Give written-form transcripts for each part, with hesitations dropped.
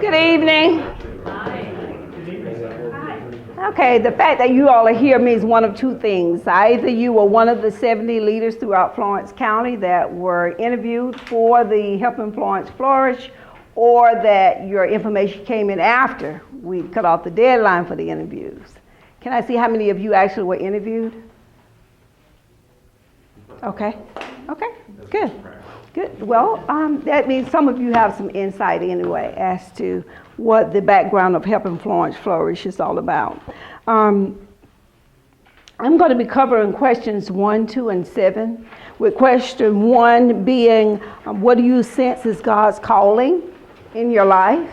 Good evening. Okay, the fact that you all are here means one of two things. Either you were one of the 70 leaders throughout Florence County that were interviewed for the Helping Florence Flourish, or that your information came in after we cut off the deadline for the interviews. Can I see how many of you actually were interviewed? Okay, good. Good. Well, that means some of you have some insight anyway as to what the background of Helping Florence Flourish is all about. I'm going to be covering questions 1, 2, and 7, with question 1 being, what do you sense is God's calling in your life?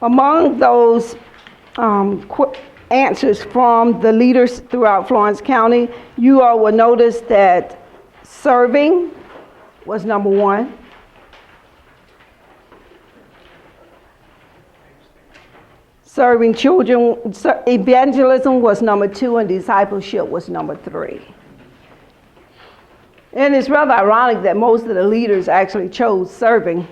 Among those answers from the leaders throughout Florence County, you all will notice that serving was number 1. Serving children, evangelism was number 2, and discipleship was number 3. And it's rather ironic that most of the leaders actually chose serving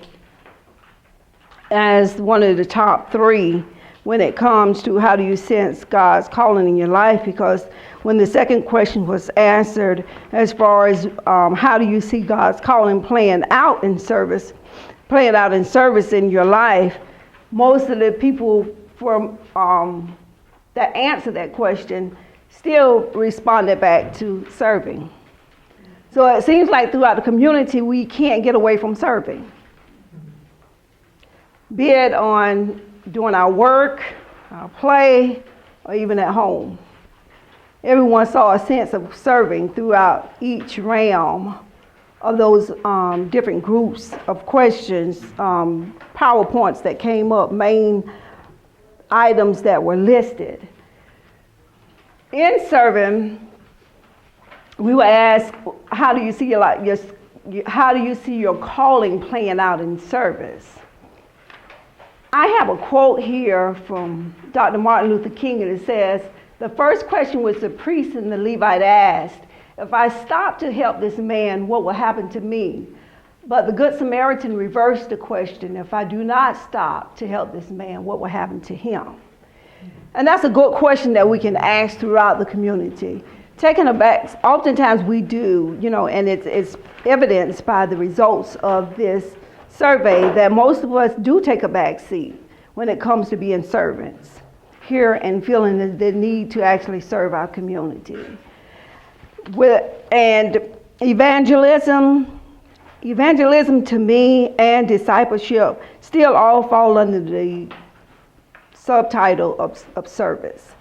as one of the top 3 when it comes to how do you sense God's calling in your life, because when the second question was answered as far as how do you see God's calling playing out in service in your life, most of the people from that answered that question still responded back to serving. So it seems like throughout the community we can't get away from serving, be it on doing our work, our play, or even at home. Everyone saw a sense of serving throughout each realm of those different groups of questions, PowerPoints that came up, main items that were listed. In serving, we were asked, how do you see your calling playing out in service? I have a quote here from Dr. Martin Luther King, and it says, the first question which the priest and the Levite asked, if I stop to help this man, what will happen to me? But the Good Samaritan reversed the question, if I do not stop to help this man, what will happen to him? And that's a good question that we can ask throughout the community. Taken aback, oftentimes we do, and it's evidenced by the results of this survey that most of us do take a back seat when it comes to being servants here and feeling the need to actually serve our community. And evangelism to me and discipleship still all fall under the subtitle of service.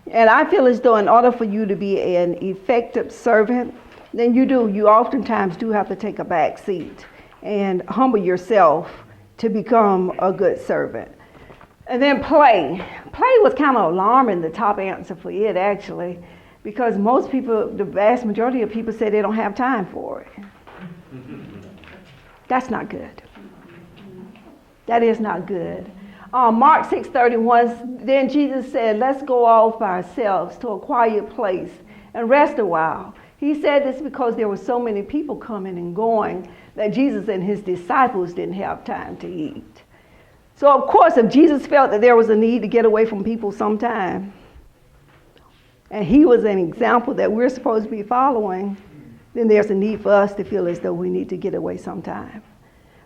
And I feel as though in order for you to be an effective servant, then you oftentimes do have to take a back seat and humble yourself to become a good servant. And then play. Play was kind of alarming, the top answer for it actually, because most people, the vast majority of people say they don't have time for it. That's not good. That is not good. Mark 6:31, then Jesus said, let's go off by ourselves to a quiet place and rest a while. He said this because there were so many people coming and going that Jesus and his disciples didn't have time to eat. So of course, if Jesus felt that there was a need to get away from people sometime, and he was an example that we're supposed to be following, then there's a need for us to feel as though we need to get away sometime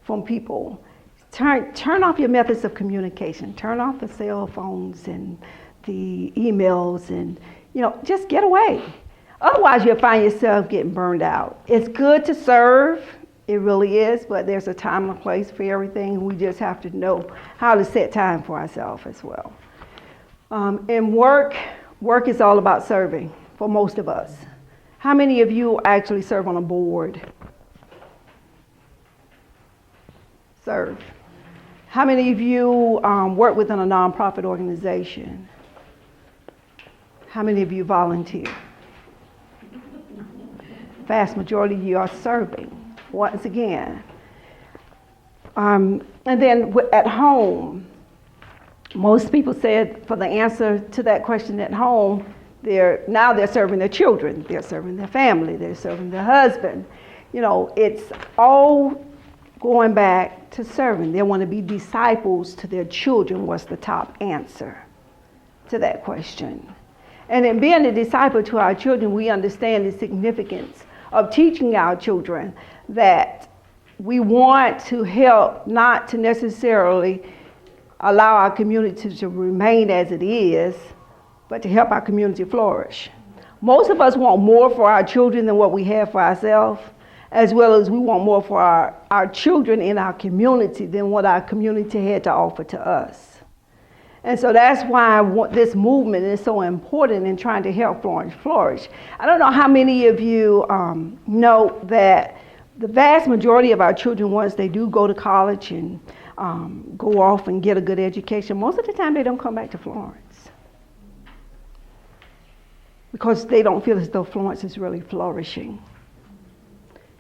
from people. Turn off your methods of communication. Turn off the cell phones and the emails and, just get away. Otherwise, you'll find yourself getting burned out. It's good to serve. It really is, but there's a time and a place for everything. We just have to know how to set time for ourselves as well. And work is all about serving for most of us. How many of you actually serve on a board? Serve. How many of you work within a nonprofit organization? How many of you volunteer? Vast majority of you are serving. Once again. And then at home, most people said for the answer to that question at home, Now they're serving their children, they're serving their family, they're serving their husband. You know, it's all going back to serving. They want to be disciples to their children was the top answer to that question. And in being a disciple to our children, we understand the significance of teaching our children that we want to help, not to necessarily allow our community to remain as it is, but to help our community flourish. Most of us want more for our children than what we have for ourselves, as well as we want more for our children in our community than what our community had to offer to us. And so that's why this movement is so important in trying to help Florence flourish. I don't know how many of you know that the vast majority of our children, once they do go to college and go off and get a good education, most of the time they don't come back to Florence because they don't feel as though Florence is really flourishing.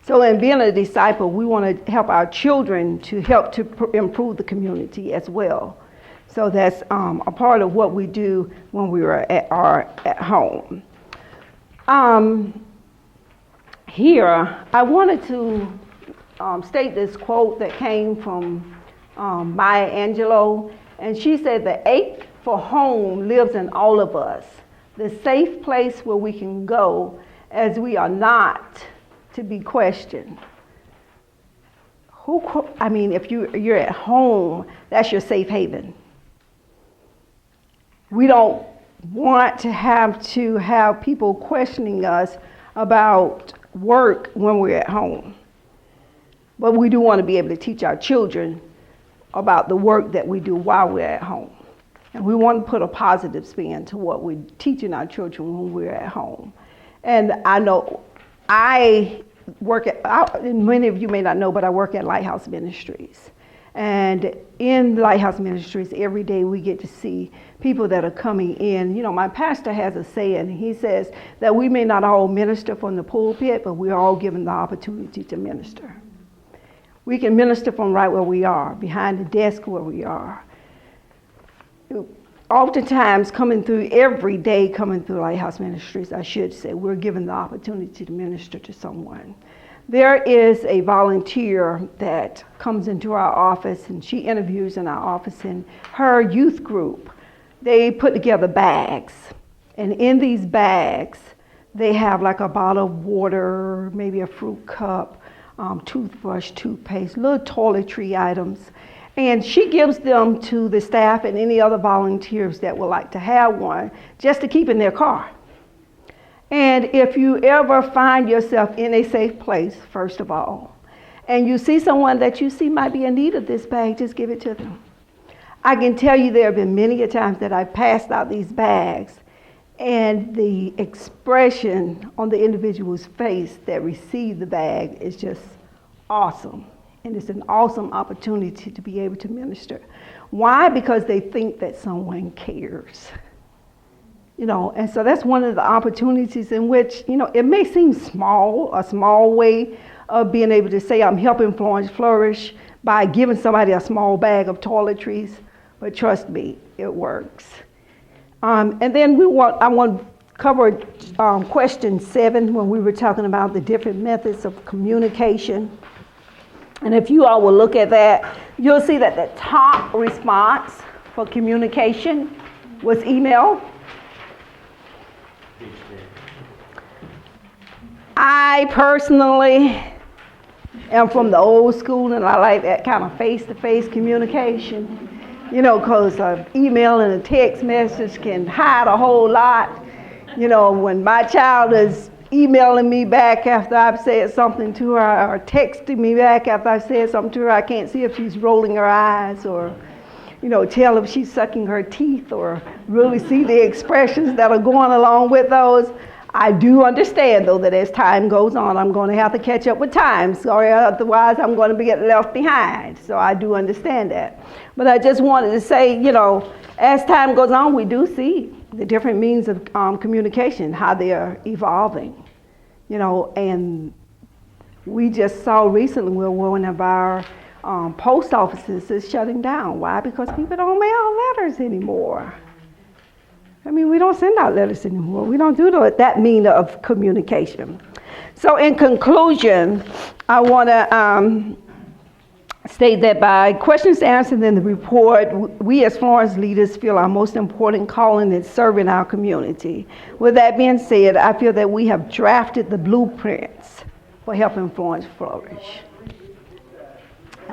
So in being a disciple, we want to help our children to help to improve the community as well. So that's a part of what we do when we are at home. Here, I wanted to state this quote that came from Maya Angelou, and she said, "The ache for home lives in all of us, the safe place where we can go as we are not to be questioned." If you're at home, that's your safe haven. We don't want to have people questioning us about work when we're at home. But we do want to be able to teach our children about the work that we do while we're at home. And we want to put a positive spin to what we're teaching our children when we're at home. And I know I work and many of you may not know, but I work at Lighthouse Ministries. And in Lighthouse Ministries, every day we get to see people that are coming in. You know, my pastor has a saying. He says that we may not all minister from the pulpit, but we're all given the opportunity to minister. We can minister from right where we are, behind the desk where we are. Oftentimes every day coming through Lighthouse Ministries, I should say, we're given the opportunity to minister to someone. There is a volunteer that comes into our office, and she interviews in our office, and her youth group, they put together bags. And in these bags, they have like a bottle of water, maybe a fruit cup, toothbrush, toothpaste, little toiletry items. And she gives them to the staff and any other volunteers that would like to have one, just to keep in their car. And if you ever find yourself in a safe place, first of all, and you see someone that you see might be in need of this bag, just give it to them. I can tell you there have been many a times that I've passed out these bags, and the expression on the individual's face that received the bag is just awesome. And it's an awesome opportunity to be able to minister. Why? Because they think that someone cares. You know, and so that's one of the opportunities in which, you know, it may seem a small way of being able to say I'm helping Florence flourish by giving somebody a small bag of toiletries, but trust me, it works. And then I want to cover question 7 when we were talking about the different methods of communication. And if you all will look at that, you'll see that the top response for communication was email. I personally am from the old school, and I like that kind of face-to-face communication, you know, because an email and a text message can hide a whole lot. You know, when my child is emailing me back after I've said something to her, or texting me back after I've said something to her, I can't see if she's rolling her eyes or, you know, tell if she's sucking her teeth or really see the expressions that are going along with those. I do understand, though, that as time goes on, I'm going to have to catch up with times, or otherwise I'm going to be left behind. So I do understand that. But I just wanted to say, you know, as time goes on, we do see the different means of communication, how they are evolving. You know, and we just saw recently where one of our post offices is shutting down. Why? Because people don't mail letters anymore. I mean, we don't send out letters anymore. We don't do that mean of communication. So in conclusion, I want to state that by questions answered in the report, we as Florence leaders feel our most important calling is serving our community. With that being said, I feel that we have drafted the blueprints for helping Florence flourish.